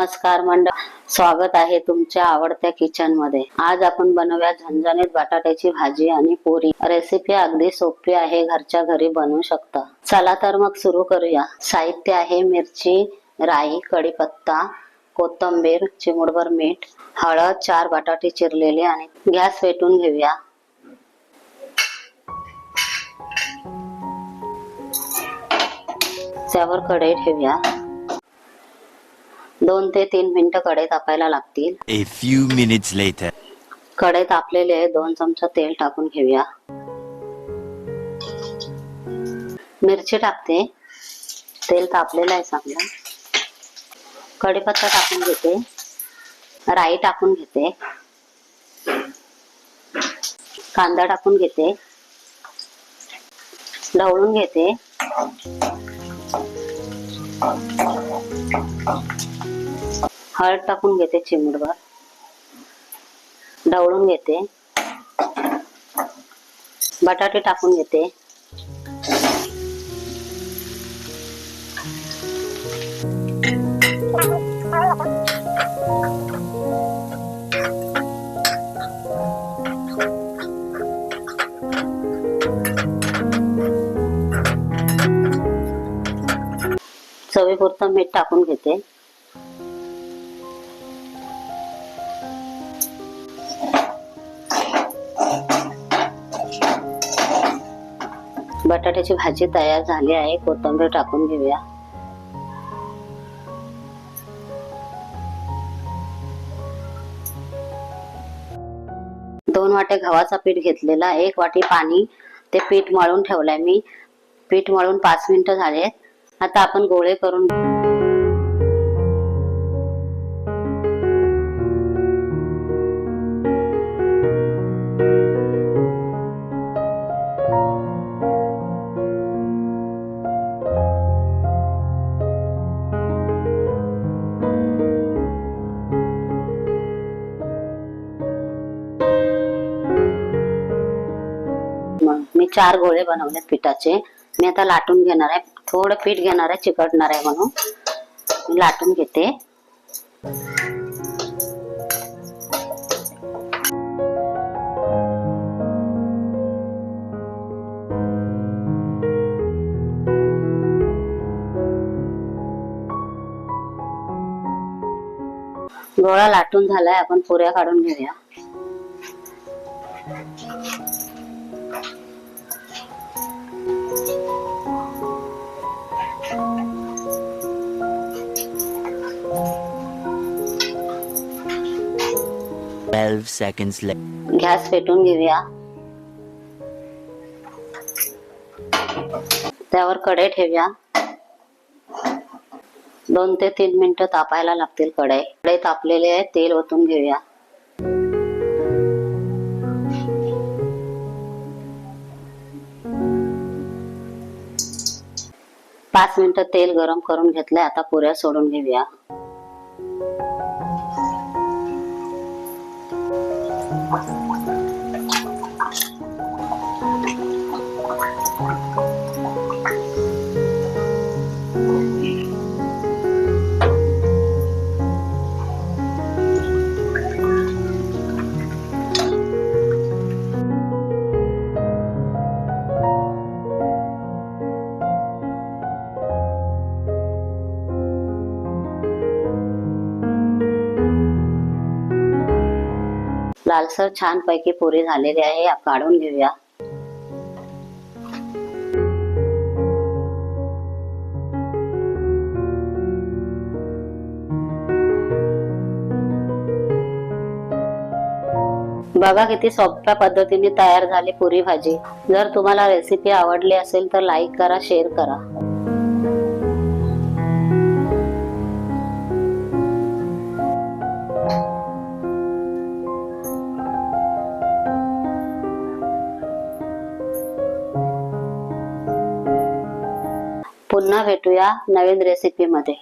नमस्कार मंडळ, स्वागत आहे तुमच्या आवडत्या किचन मध्ये। आज आपण बनवूया झणझणीत बटाट्याची भाजी आणि पोळी। रेसिपी अगदी सोपी आहे, घरच्या घरी बनवू शकता। चला तर मग सुरू करूया। साहित्य आहे मिरची, राई, कढीपत्ता, कोथिंबीर, चिमूटभर मीठ, हळद, 4 बटाटे चिरलेले आणि गॅस पेटवून घेऊया। त्यावर कढई ठेवूया। 2 ते 3 मिनिटं कढई तापायला लागतील। A few minutes later. कढई तापलेले 2 चमचा तेल टाकून घेऊया। मिरची टाकते। तेल तापलेलं आहे चांगलं। कढीपत्ता टाकून घेते। राई टाकून घेते। कांदा टाकून घेते। ढवळून घेते। हळद टाकून घेते चिमूटभर। ढवळून घेते। बटाटे टाकून घेते। चवीपुरतं मीठ टाकून घेते। बटाट्याची भाजी तयार झाली आहे। कोथिंबीर टाकून घेऊया। दोन वाटे गव्हाचा पीठ घेतलेला, 1 वाटी पाणी ते पीठ मळून ठेवलंय मी। पीठ मळून 5 मिनिटं झाले। आता आपण गोळे करून मी 4 गोळे बनवलेत पिठाचे। मी आता लाटून घेणार आहे। थोडं पीठ घेणार आहे, चिकटणार आहे म्हणून मी लाटून घेते। गोळा लाटून झालाय, आपण पुऱ्या काढून घेऊया। Seconds later. गॅस पेटवून घेऊया। त्यावर कढई ठेवूया। 2 ते 3 मिनिटं तापायला लागतील कढई। कढई तापलेली आहे, तेल ओतून घेऊया। पाच मिनिटं तेल गरम करून घेतलंय। आता पुऱ्या सोडून घेऊया। लालसर छान पैकी पुरी झालेली आहे, काढून घेऊया। बघा किती सोप्या पद्धतीने तयार झाली पुरी भाजी। जर तुम्हाला रेसिपी आवडली असेल तर लाईक करा, शेअर करा। पुन्हा भेटूया नवीन रेसिपी मध्ये।